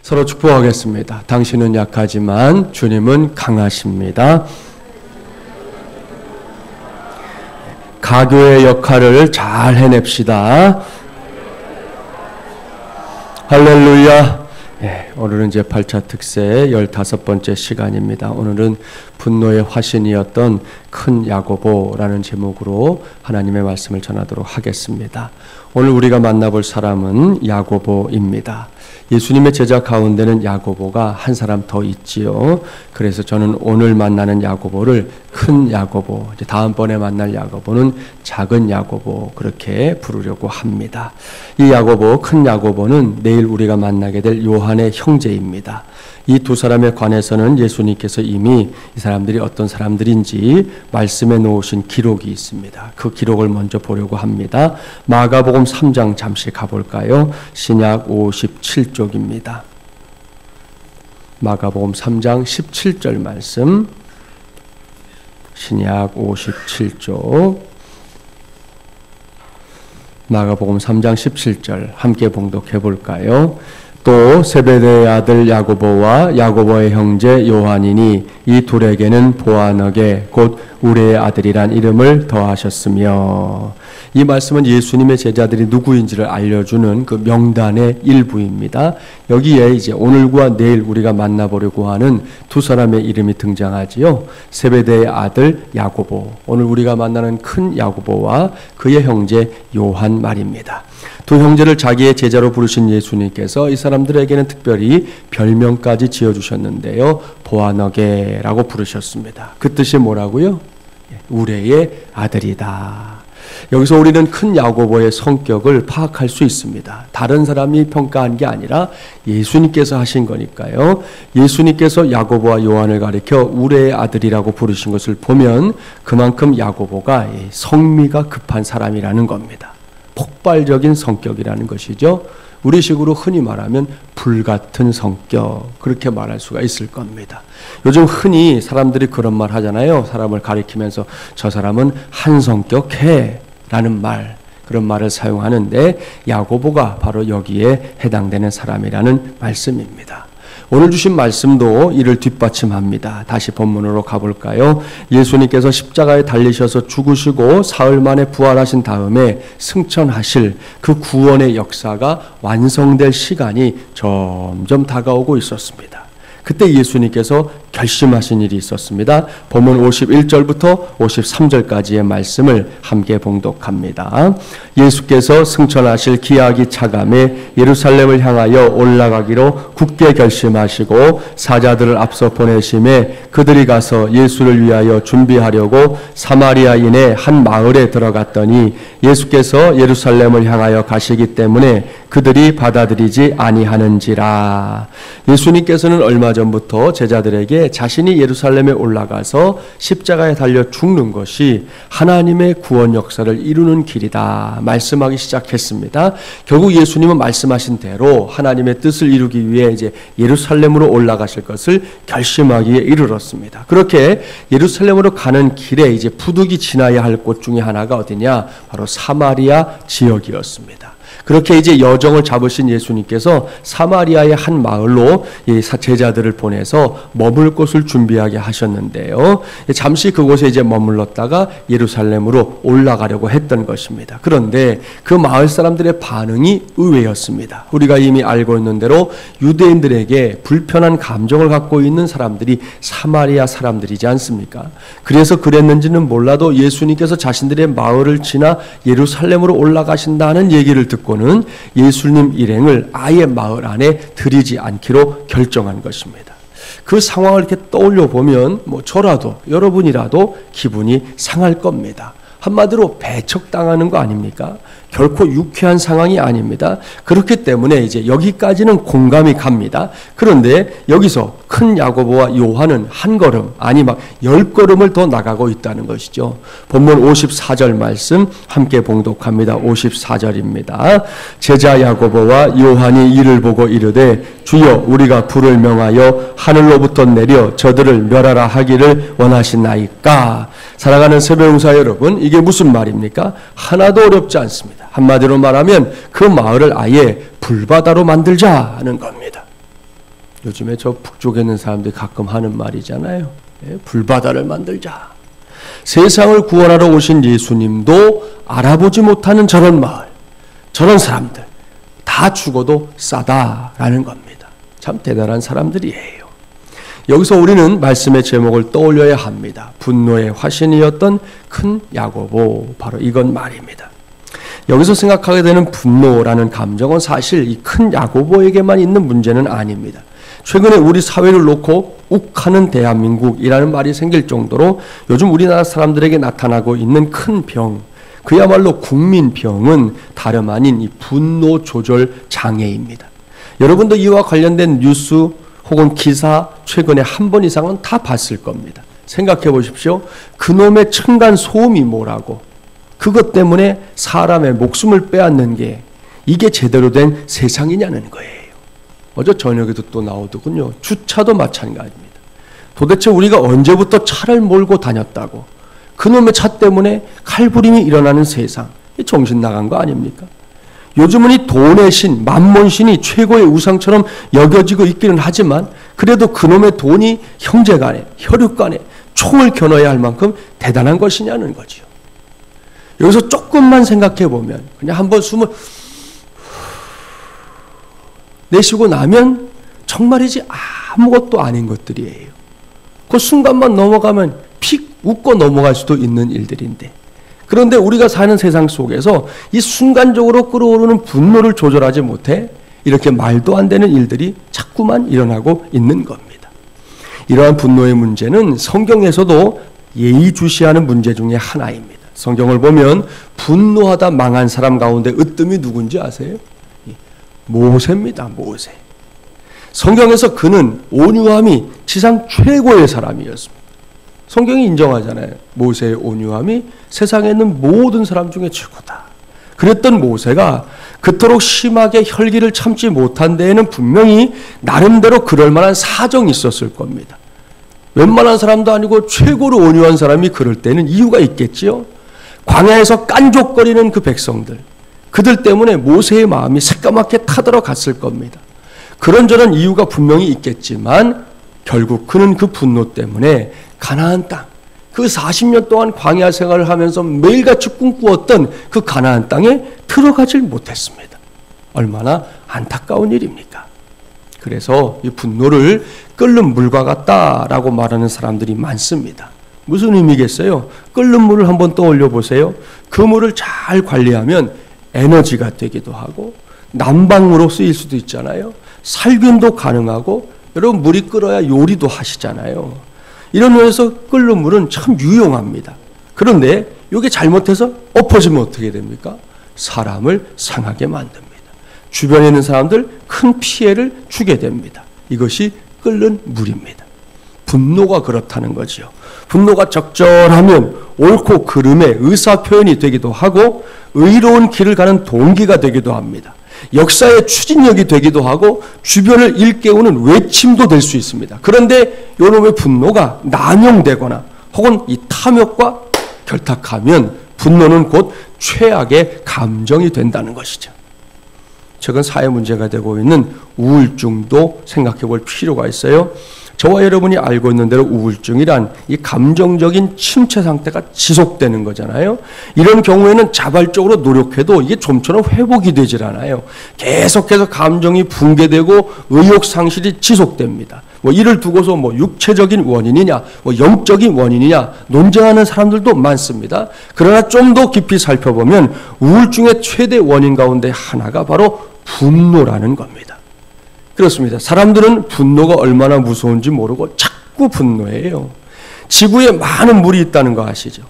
서로 축복하겠습니다. 당신은 약하지만 주님은 강하십니다. 가교의 역할을 잘 해냅시다. 할렐루야. 오늘은 이제 8차 특세 15번째 시간입니다. 오늘은 분노의 화신이었던 큰 야고보라는 제목으로 하나님의 말씀을 전하도록 하겠습니다. 오늘 우리가 만나볼 사람은 야고보입니다. 예수님의 제자 가운데는 야고보가 한 사람 더 있지요. 그래서 저는 오늘 만나는 야고보를 큰 야고보, 이제 다음번에 만날 야고보는 작은 야고보, 그렇게 부르려고 합니다. 이 야고보, 큰 야고보는 내일 우리가 만나게 될 요한의 형제입니다. 이 두 사람에 관해서는 예수님께서 이미 이 사람들이 어떤 사람들인지 말씀해 놓으신 기록이 있습니다. 그 기록을 먼저 보려고 합니다. 마가복음 3장 잠시 가볼까요? 신약 57쪽입니다. 마가복음 3장 17절 말씀, 신약 57쪽, 마가복음 3장 17절 함께 봉독해 볼까요? 또 세베대의 아들 야고보와 야고보의 형제 요한이니 이 둘에게는 보아너게 곧 우레의 아들이란 이름을 더하셨으며. 이 말씀은 예수님의 제자들이 누구인지를 알려주는 그 명단의 일부입니다. 여기에 이제 오늘과 내일 우리가 만나보려고 하는 두 사람의 이름이 등장하지요. 세베대의 아들 야고보, 오늘 우리가 만나는 큰 야고보와 그의 형제 요한 말입니다. 두 형제를 자기의 제자로 부르신 예수님께서 이 사람들에게는 특별히 별명까지 지어주셨는데요. 보아너게라고 부르셨습니다. 그 뜻이 뭐라고요? 우레의 아들이다. 여기서 우리는 큰 야고보의 성격을 파악할 수 있습니다. 다른 사람이 평가한 게 아니라 예수님께서 하신 거니까요. 예수님께서 야고보와 요한을 가리켜 우레의 아들이라고 부르신 것을 보면 그만큼 야고보가 성미가 급한 사람이라는 겁니다. 폭발적인 성격이라는 것이죠. 우리식으로 흔히 말하면 불같은 성격, 그렇게 말할 수가 있을 겁니다. 요즘 흔히 사람들이 그런 말 하잖아요. 사람을 가리키면서 저 사람은 한성격해 라는 말, 그런 말을 사용하는데 야고보가 바로 여기에 해당되는 사람이라는 말씀입니다. 오늘 주신 말씀도 이를 뒷받침합니다. 다시 본문으로 가볼까요? 예수님께서 십자가에 달리셔서 죽으시고 사흘 만에 부활하신 다음에 승천하실 그 구원의 역사가 완성될 시간이 점점 다가오고 있었습니다. 그때 예수님께서 결심하신 일이 있었습니다. 본문 51절부터 53절까지의 말씀을 함께 봉독합니다. 예수께서 승천하실 기약이 차감해 예루살렘을 향하여 올라가기로 굳게 결심하시고 사자들을 앞서 보내심에 그들이 가서 예수를 위하여 준비하려고 사마리아인의 한 마을에 들어갔더니 예수께서 예루살렘을 향하여 가시기 때문에 그들이 받아들이지 아니하는지라. 예수님께서는 얼마 전부터 제자들에게 자신이 예루살렘에 올라가서 십자가에 달려 죽는 것이 하나님의 구원 역사를 이루는 길이다 말씀하기 시작했습니다. 결국 예수님은 말씀하신 대로 하나님의 뜻을 이루기 위해 이제 예루살렘으로 올라가실 것을 결심하기에 이르렀습니다. 그렇게 예루살렘으로 가는 길에 이제 부득이 지나야 할 곳 중에 하나가 어디냐? 바로 사마리아 지역이었습니다. 그렇게 이제 여정을 잡으신 예수님께서 사마리아의 한 마을로 제자들을 보내서 머물 곳을 준비하게 하셨는데요. 잠시 그곳에 이제 머물렀다가 예루살렘으로 올라가려고 했던 것입니다. 그런데 그 마을 사람들의 반응이 의외였습니다. 우리가 이미 알고 있는 대로 유대인들에게 불편한 감정을 갖고 있는 사람들이 사마리아 사람들이지 않습니까? 그래서 그랬는지는 몰라도 예수님께서 자신들의 마을을 지나 예루살렘으로 올라가신다는 얘기를 듣고 예수님 일행을 아예 마을 안에 들이지 않기로 결정한 것입니다. 그 상황을 이렇게 떠올려 보면 저라도 여러분이라도 기분이 상할 겁니다. 한마디로 배척당하는 거 아닙니까? 결코 유쾌한 상황이 아닙니다. 그렇기 때문에 이제 여기까지는 공감이 갑니다. 그런데 여기서 큰 야고보와 요한은 한 걸음, 아니 막 10걸음을 더 나가고 있다는 것이죠. 본문 54절 말씀 함께 봉독합니다. 54절입니다. 제자 야고보와 요한이 이를 보고 이르되 주여 우리가 불을 명하여 하늘로부터 내려 저들을 멸하라 하기를 원하시나이까. 사랑하는 세배용사 여러분, 이게 무슨 말입니까? 하나도 어렵지 않습니다. 한마디로 말하면 그 마을을 아예 불바다로 만들자는 겁니다. 요즘에 저 북쪽에 있는 사람들이 가끔 하는 말이잖아요. 불바다를 만들자. 세상을 구원하러 오신 예수님도 알아보지 못하는 저런 마을, 저런 사람들 다 죽어도 싸다라는 겁니다. 참 대단한 사람들이에요. 여기서 우리는 말씀의 제목을 떠올려야 합니다. 분노의 화신이었던 큰 야고보, 바로 이건 말입니다. 여기서 생각하게 되는 분노라는 감정은 사실 이 큰 야고보에게만 있는 문제는 아닙니다. 최근에 우리 사회를 놓고 욱하는 대한민국이라는 말이 생길 정도로 요즘 우리나라 사람들에게 나타나고 있는 큰 병, 그야말로 국민병은 다름 아닌 이 분노 조절 장애입니다. 여러분도 이와 관련된 뉴스 혹은 기사 최근에 한 번 이상은 다 봤을 겁니다. 생각해 보십시오. 그놈의 층간 소음이 뭐라고, 그것 때문에 사람의 목숨을 빼앗는 게 이게 제대로 된 세상이냐는 거예요. 어제 저녁에도 또 나오더군요. 주차도 마찬가지입니다. 도대체 우리가 언제부터 차를 몰고 다녔다고, 그놈의 차 때문에 칼부림이 일어나는 세상, 정신 나간 거 아닙니까? 요즘은 이 돈의 신, 만몬신이 최고의 우상처럼 여겨지고 있기는 하지만 그래도 그놈의 돈이 형제간에, 혈육간에 총을 겨눠야 할 만큼 대단한 것이냐는 거죠. 여기서 조금만 생각해 보면, 그냥 한번 숨을 내쉬고 나면 정말이지 아무것도 아닌 것들이에요. 그 순간만 넘어가면 픽 웃고 넘어갈 수도 있는 일들인데, 그런데 우리가 사는 세상 속에서 이 순간적으로 끓어오르는 분노를 조절하지 못해 이렇게 말도 안 되는 일들이 자꾸만 일어나고 있는 겁니다. 이러한 분노의 문제는 성경에서도 예의주시하는 문제 중에 하나입니다. 성경을 보면 분노하다 망한 사람 가운데 으뜸이 누군지 아세요? 모세입니다. 모세. 성경에서 그는 온유함이 지상 최고의 사람이었습니다. 성경이 인정하잖아요. 모세의 온유함이 세상에 있는 모든 사람 중에 최고다. 그랬던 모세가 그토록 심하게 혈기를 참지 못한 데에는 분명히 나름대로 그럴 만한 사정이 있었을 겁니다. 웬만한 사람도 아니고 최고로 온유한 사람이 그럴 때는 이유가 있겠지요. 광야에서 깐족거리는 그 백성들, 그들 때문에 모세의 마음이 새까맣게 타들어갔을 겁니다. 그런저런 이유가 분명히 있겠지만 결국 그는 그 분노 때문에 가나안 땅, 그 40년 동안 광야 생활을 하면서 매일같이 꿈꾸었던 그 가나안 땅에 들어가질 못했습니다. 얼마나 안타까운 일입니까? 그래서 이 분노를 끓는 물과 같다라고 말하는 사람들이 많습니다. 무슨 의미겠어요? 끓는 물을 한번 떠올려 보세요. 그 물을 잘 관리하면 에너지가 되기도 하고 난방으로 쓰일 수도 있잖아요. 살균도 가능하고, 여러분 물이 끓어야 요리도 하시잖아요. 이런 면에서 끓는 물은 참 유용합니다. 그런데 이게 잘못해서 엎어지면 어떻게 됩니까? 사람을 상하게 만듭니다. 주변에 있는 사람들 큰 피해를 주게 됩니다. 이것이 끓는 물입니다. 분노가 그렇다는 거죠. 분노가 적절하면 옳고 그름의 의사표현이 되기도 하고 의로운 길을 가는 동기가 되기도 합니다. 역사의 추진력이 되기도 하고 주변을 일깨우는 외침도 될 수 있습니다. 그런데 이놈의 분노가 남용되거나 혹은 이 탐욕과 결탁하면 분노는 곧 최악의 감정이 된다는 것이죠. 최근 사회 문제가 되고 있는 우울증도 생각해 볼 필요가 있어요. 저와 여러분이 알고 있는 대로 우울증이란 이 감정적인 침체 상태가 지속되는 거잖아요. 이런 경우에는 자발적으로 노력해도 이게 좀처럼 회복이 되질 않아요. 계속해서 감정이 붕괴되고 의욕 상실이 지속됩니다. 이를 두고서 육체적인 원인이냐, 영적인 원인이냐 논쟁하는 사람들도 많습니다. 그러나 좀 더 깊이 살펴보면 우울증의 최대 원인 가운데 하나가 바로 분노라는 겁니다. 그렇습니다. 사람들은 분노가 얼마나 무서운지 모르고 자꾸 분노해요. 지구에 많은 물이 있다는 거 아시죠?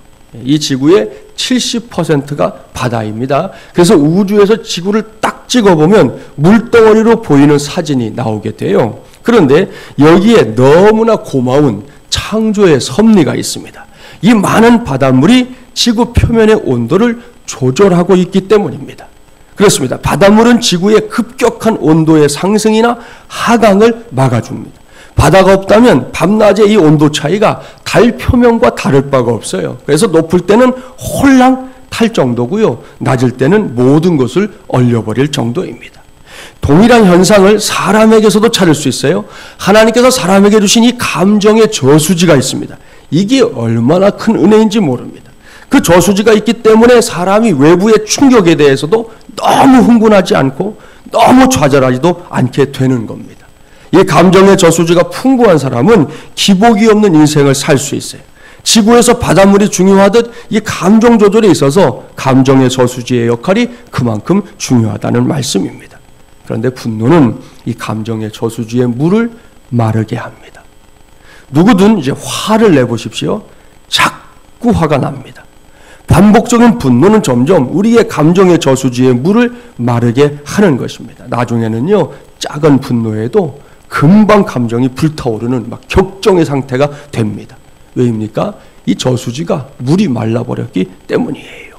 이 지구의 70%가 바다입니다. 그래서 우주에서 지구를 딱 찍어보면 물덩어리로 보이는 사진이 나오게 돼요. 그런데 여기에 너무나 고마운 창조의 섭리가 있습니다. 이 많은 바닷물이 지구 표면의 온도를 조절하고 있기 때문입니다. 그렇습니다. 바닷물은 지구의 급격한 온도의 상승이나 하강을 막아줍니다. 바다가 없다면 밤낮의 이 온도 차이가 달 표면과 다를 바가 없어요. 그래서 높을 때는 홀랑 탈 정도고요. 낮을 때는 모든 것을 얼려버릴 정도입니다. 동일한 현상을 사람에게서도 찾을 수 있어요. 하나님께서 사람에게 주신 이 감정의 저수지가 있습니다. 이게 얼마나 큰 은혜인지 모릅니다. 그 저수지가 있기 때문에 사람이 외부의 충격에 대해서도 너무 흥분하지 않고 너무 좌절하지도 않게 되는 겁니다. 이 감정의 저수지가 풍부한 사람은 기복이 없는 인생을 살 수 있어요. 지구에서 바닷물이 중요하듯 이 감정 조절에 있어서 감정의 저수지의 역할이 그만큼 중요하다는 말씀입니다. 그런데 분노는 이 감정의 저수지의 물을 마르게 합니다. 누구든 이제 화를 내보십시오. 자꾸 화가 납니다. 반복적인 분노는 점점 우리의 감정의 저수지의 물을 마르게 하는 것입니다. 나중에는요, 작은 분노에도 금방 감정이 불타오르는 막 격정의 상태가 됩니다. 왜입니까? 이 저수지가 물이 말라버렸기 때문이에요.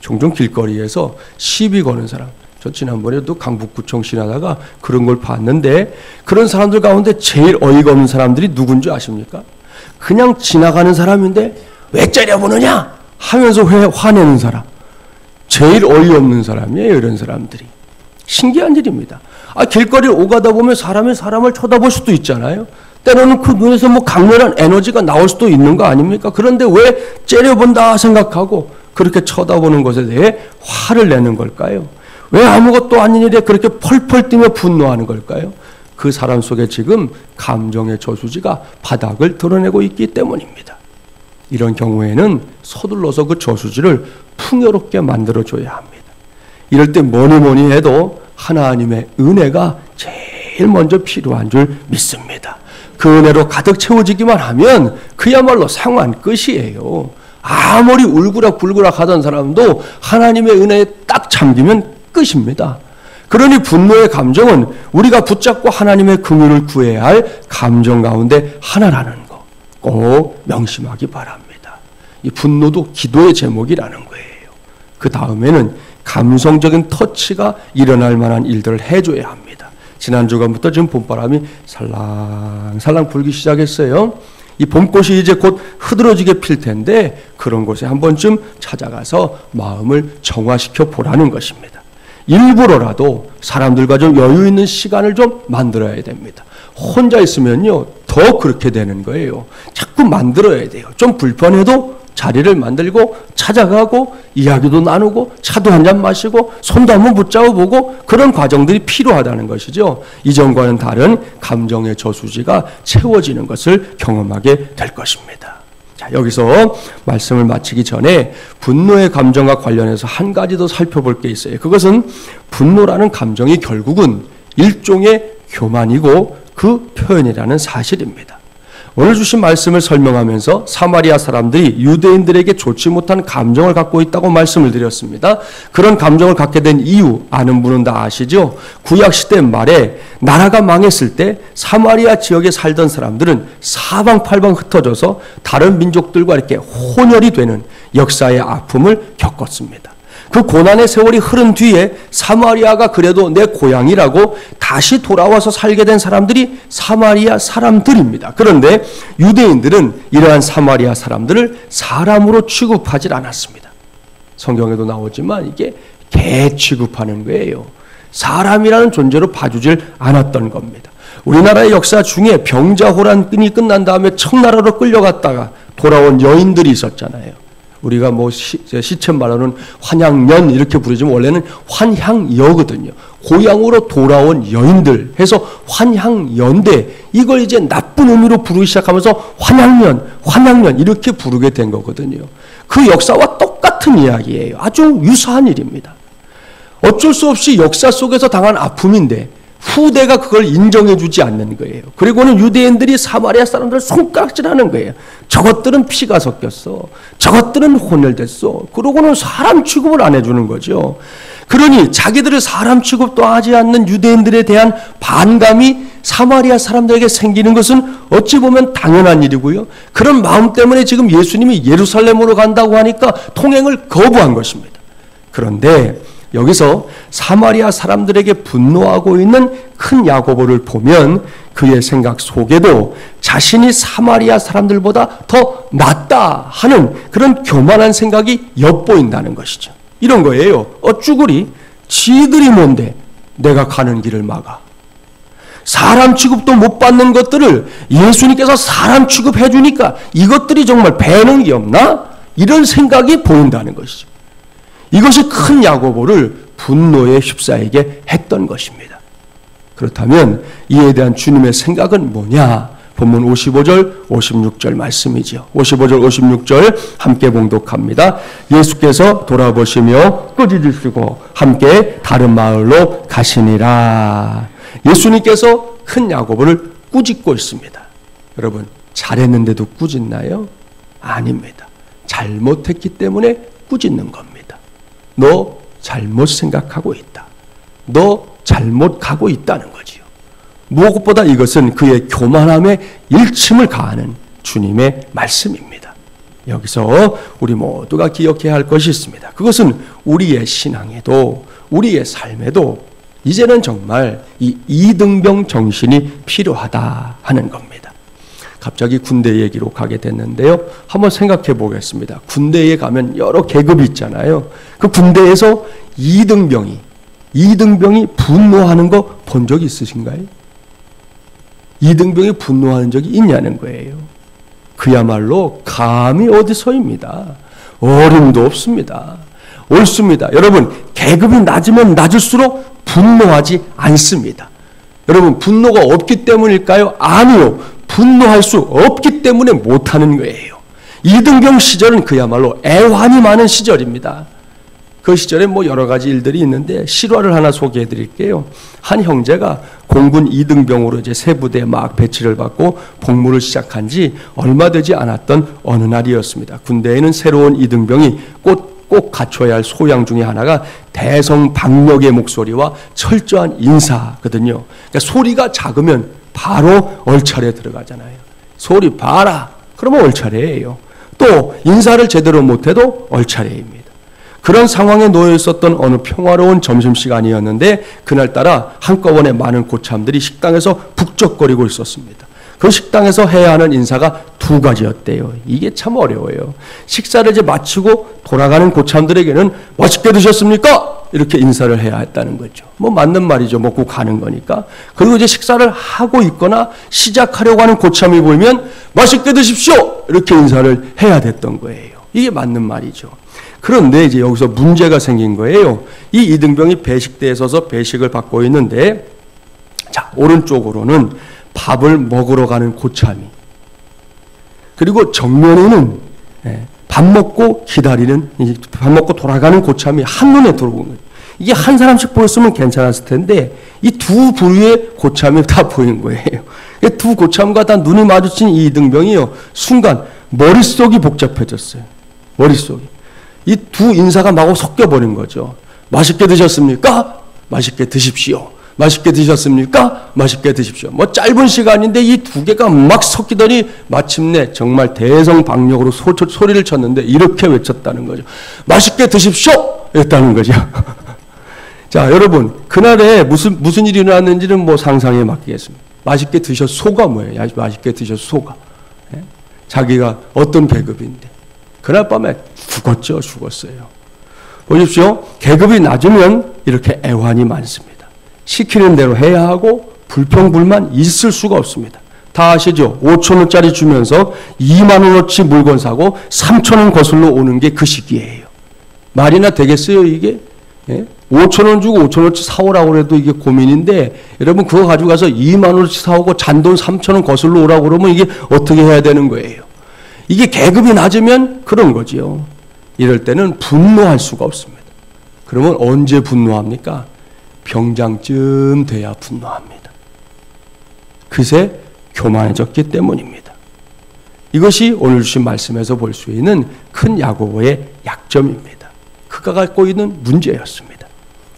종종 길거리에서 시비 거는 사람, 저 지난번에도 강북구청 지나다가 그런 걸 봤는데, 그런 사람들 가운데 제일 어이가 없는 사람들이 누군지 아십니까? 그냥 지나가는 사람인데 왜 째려보느냐 하면서 왜 화내는 사람. 제일 어이없는 사람이에요, 이런 사람들이. 신기한 일입니다. 길거리를 오가다 보면 사람이 사람을 쳐다볼 수도 있잖아요. 때로는 그 눈에서 뭐 강렬한 에너지가 나올 수도 있는 거 아닙니까? 그런데 왜 째려본다 생각하고 그렇게 쳐다보는 것에 대해 화를 내는 걸까요? 왜 아무것도 아닌 일에 그렇게 펄펄 뛰며 분노하는 걸까요? 그 사람 속에 지금 감정의 저수지가 바닥을 드러내고 있기 때문입니다. 이런 경우에는 서둘러서 그 저수지를 풍요롭게 만들어줘야 합니다. 이럴 때 뭐니 해도 하나님의 은혜가 제일 먼저 필요한 줄 믿습니다. 그 은혜로 가득 채워지기만 하면 그야말로 상환 끝이에요. 아무리 울그락불그락 하던 사람도 하나님의 은혜에 딱 잠기면 끝입니다. 그러니 분노의 감정은 우리가 붙잡고 하나님의 긍휼을 구해야 할 감정 가운데 하나라는 거 꼭 명심하기 바랍니다. 이 분노도 기도의 제목이라는 거예요. 그 다음에는 감성적인 터치가 일어날 만한 일들을 해줘야 합니다. 지난 주간부터 지금 봄바람이 살랑살랑 불기 시작했어요. 이 봄꽃이 이제 곧 흐드러지게 필 텐데 그런 곳에 한 번쯤 찾아가서 마음을 정화시켜 보라는 것입니다. 일부러라도 사람들과 좀 여유 있는 시간을 좀 만들어야 됩니다. 혼자 있으면요 더 그렇게 되는 거예요. 자꾸 만들어야 돼요. 좀 불편해도 자리를 만들고 찾아가고 이야기도 나누고 차도 한잔 마시고 손도 한번 붙잡아보고 그런 과정들이 필요하다는 것이죠. 이전과는 다른 감정의 저수지가 채워지는 것을 경험하게 될 것입니다. 자, 여기서 말씀을 마치기 전에 분노의 감정과 관련해서 한 가지 더 살펴볼 게 있어요. 그것은 분노라는 감정이 결국은 일종의 교만이고 그 표현이라는 사실입니다. 오늘 주신 말씀을 설명하면서 사마리아 사람들이 유대인들에게 좋지 못한 감정을 갖고 있다고 말씀을 드렸습니다. 그런 감정을 갖게 된 이유 아는 분은 다 아시죠? 구약시대 말에 나라가 망했을 때 사마리아 지역에 살던 사람들은 사방팔방 흩어져서 다른 민족들과 이렇게 혼혈이 되는 역사의 아픔을 겪었습니다. 그 고난의 세월이 흐른 뒤에 사마리아가 그래도 내 고향이라고 다시 돌아와서 살게 된 사람들이 사마리아 사람들입니다. 그런데 유대인들은 이러한 사마리아 사람들을 사람으로 취급하지 않았습니다. 성경에도 나오지만 이게 개 취급하는 거예요. 사람이라는 존재로 봐주질 않았던 겁니다. 우리나라의 역사 중에 병자호란이 끝난 다음에 청나라로 끌려갔다가 돌아온 여인들이 있었잖아요. 우리가 뭐 시체 말로는 환향년 이렇게 부르지만 원래는 환향여거든요. 고향으로 돌아온 여인들 해서 환향연대, 이걸 이제 나쁜 의미로 부르기 시작하면서 환향년 이렇게 부르게 된 거거든요. 그 역사와 똑같은 이야기예요. 아주 유사한 일입니다. 어쩔 수 없이 역사 속에서 당한 아픔인데 후대가 그걸 인정해주지 않는 거예요. 그리고는 유대인들이 사마리아 사람들을 손가락질하는 거예요. 저것들은 피가 섞였어. 저것들은 혼혈됐어. 그러고는 사람 취급을 안 해주는 거죠. 그러니 자기들을 사람 취급도 하지 않는 유대인들에 대한 반감이 사마리아 사람들에게 생기는 것은 어찌 보면 당연한 일이고요. 그런 마음 때문에 지금 예수님이 예루살렘으로 간다고 하니까 통행을 거부한 것입니다. 그런데 여기서 사마리아 사람들에게 분노하고 있는 큰 야고보를 보면 그의 생각 속에도 자신이 사마리아 사람들보다 더 낫다 하는 그런 교만한 생각이 엿보인다는 것이죠. 이런 거예요. 쭈구리 지들이 뭔데 내가 가는 길을 막아. 사람 취급도 못 받는 것들을 예수님께서 사람 취급해 주니까 이것들이 정말 배는 게 없나? 이런 생각이 보인다는 것이죠. 이것이 큰 야고보를 분노에 휩싸이게 했던 것입니다. 그렇다면 이에 대한 주님의 생각은 뭐냐? 본문 55절, 56절 말씀이죠. 55절, 56절 함께 봉독합니다. 예수께서 돌아보시며 꾸짖으시고 함께 다른 마을로 가시니라. 예수님께서 큰 야고보를 꾸짖고 있습니다. 여러분, 잘했는데도 꾸짖나요? 아닙니다. 잘못했기 때문에 꾸짖는 겁니다. 너 잘못 생각하고 있다. 너 잘못 가고 있다는 거지요. 무엇보다 이것은 그의 교만함에 일침을 가하는 주님의 말씀입니다. 여기서 우리 모두가 기억해야 할 것이 있습니다. 그것은 우리의 신앙에도 우리의 삶에도 이제는 정말 이 이등병 정신이 필요하다 하는 겁니다. 갑자기 군대 얘기로 가게 됐는데요. 한번 생각해 보겠습니다. 군대에 가면 여러 계급이 있잖아요. 그 군대에서 이등병이 분노하는 거 본 적이 있으신가요? 이등병이 분노하는 적이 있냐는 거예요. 그야말로 감히 어디서입니다. 어림도 없습니다. 옳습니다. 여러분, 계급이 낮으면 낮을수록 분노하지 않습니다. 여러분, 분노가 없기 때문일까요? 아니요. 분노할 수 없기 때문에 못하는 거예요. 이등병 시절은 그야말로 애환이 많은 시절입니다. 그 시절에 여러 가지 일들이 있는데 실화를 하나 소개해 드릴게요. 한 형제가 공군 2등병으로 이제 새 부대에 막 배치를 받고 복무를 시작한 지 얼마 되지 않았던 어느 날이었습니다. 군대에는 새로운 2등병이 꼭 갖춰야 할 소양 중에 하나가 대성박력의 목소리와 철저한 인사거든요. 그러니까 소리가 작으면 바로 얼차례 들어가잖아요. 소리 봐라. 그러면 얼차례예요. 또 인사를 제대로 못해도 얼차례입니다. 그런 상황에 놓여 있었던 어느 평화로운 점심시간이었는데 그날따라 한꺼번에 많은 고참들이 식당에서 북적거리고 있었습니다. 그 식당에서 해야 하는 인사가 두 가지였대요. 이게 참 어려워요. 식사를 이제 마치고 돌아가는 고참들에게는 맛있게 드셨습니까? 이렇게 인사를 해야 했다는 거죠. 맞는 말이죠. 먹고 가는 거니까. 그리고 이제 식사를 하고 있거나 시작하려고 하는 고참이 보이면 맛있게 드십시오! 이렇게 인사를 해야 됐던 거예요. 이게 맞는 말이죠. 그런데 이제 여기서 문제가 생긴 거예요. 이 이등병이 배식대에 서서 배식을 받고 있는데, 자, 오른쪽으로는 밥을 먹으러 가는 고참이, 그리고 정면에는 밥 먹고 기다리는, 밥 먹고 돌아가는 고참이 한눈에 들어오는 거예요. 이게 한 사람씩 보였으면 괜찮았을 텐데 이 두 부류의 고참이 다 보인 거예요. 두 고참과 다 눈이 마주친 이 이등병이요, 순간 머릿속이 복잡해졌어요. 머릿속이. 이 두 인사가 마구 섞여버린 거죠. 맛있게 드셨습니까? 맛있게 드십시오. 맛있게 드셨습니까? 맛있게 드십시오. 짧은 시간인데 이 두 개가 막 섞이더니 마침내 정말 대성박력으로 소리를 쳤는데 이렇게 외쳤다는 거죠. 맛있게 드십시오! 이랬다는 거죠. 자, 여러분, 그날에 무슨 일이 일어났는지는 상상에 맡기겠습니다. 맛있게 드셨소가 뭐예요? 맛있게 드셨소가. 자기가 어떤 계급인데. 그날 밤에 죽었어요. 보십시오. 계급이 낮으면 이렇게 애환이 많습니다. 시키는 대로 해야 하고 불평불만 있을 수가 없습니다. 다 아시죠? 5,000원짜리 주면서 2만원어치 물건 사고 3,000원 거슬러 오는 게 그 시기예요. 말이나 되겠어요, 이게? 5,000원 주고 5,000원어치 사오라고 해도 이게 고민인데, 여러분 그거 가지고 가서 2만원어치 사오고 잔돈 3,000원 거슬러 오라고 그러면 이게 어떻게 해야 되는 거예요? 이게 계급이 낮으면 그런 거지요. 이럴 때는 분노할 수가 없습니다. 그러면 언제 분노합니까? 병장쯤 돼야 분노합니다. 그새 교만해졌기 때문입니다. 이것이 오늘 주신 말씀에서 볼 수 있는 큰 야고보의 약점입니다. 그가 갖고 있는 문제였습니다.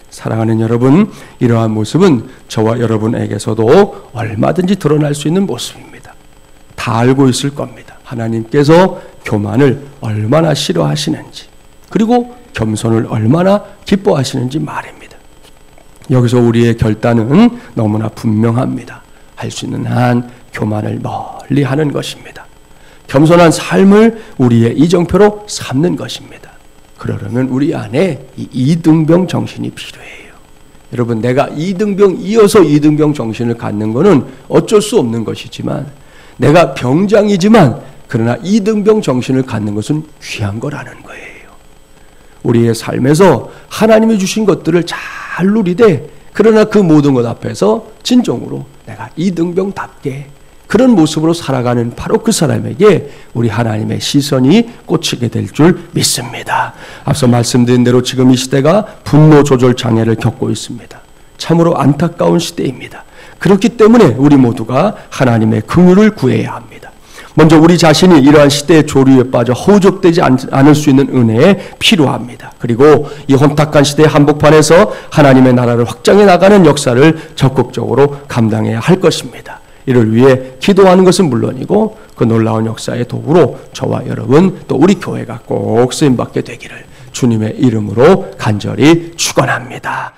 사랑하는 여러분, 이러한 모습은 저와 여러분에게서도 얼마든지 드러날 수 있는 모습입니다. 다 알고 있을 겁니다. 하나님께서 교만을 얼마나 싫어하시는지, 그리고 겸손을 얼마나 기뻐하시는지 말입니다. 여기서 우리의 결단은 너무나 분명합니다. 할 수 있는 한 교만을 멀리 하는 것입니다. 겸손한 삶을 우리의 이정표로 삼는 것입니다. 그러려면 우리 안에 이 이등병 정신이 필요해요. 여러분, 내가 이어서 이등병 정신을 갖는 것은 어쩔 수 없는 것이지만, 내가 병장이지만 그러나 이등병 정신을 갖는 것은 귀한 거라는 거예요. 우리의 삶에서 하나님이 주신 것들을 잘 누리되, 그러나 그 모든 것 앞에서 진정으로 내가 이등병답게 그런 모습으로 살아가는 바로 그 사람에게 우리 하나님의 시선이 꽂히게 될 줄 믿습니다. 앞서 말씀드린 대로 지금 이 시대가 분노 조절 장애를 겪고 있습니다. 참으로 안타까운 시대입니다. 그렇기 때문에 우리 모두가 하나님의 긍휼을 구해야 합니다. 먼저 우리 자신이 이러한 시대의 조류에 빠져 허우적되지 않을 수 있는 은혜에 필요합니다. 그리고 이 혼탁한 시대의 한복판에서 하나님의 나라를 확장해 나가는 역사를 적극적으로 감당해야 할 것입니다. 이를 위해 기도하는 것은 물론이고 그 놀라운 역사의 도구로 저와 여러분 또 우리 교회가 꼭 쓰임받게 되기를 주님의 이름으로 간절히 축원합니다.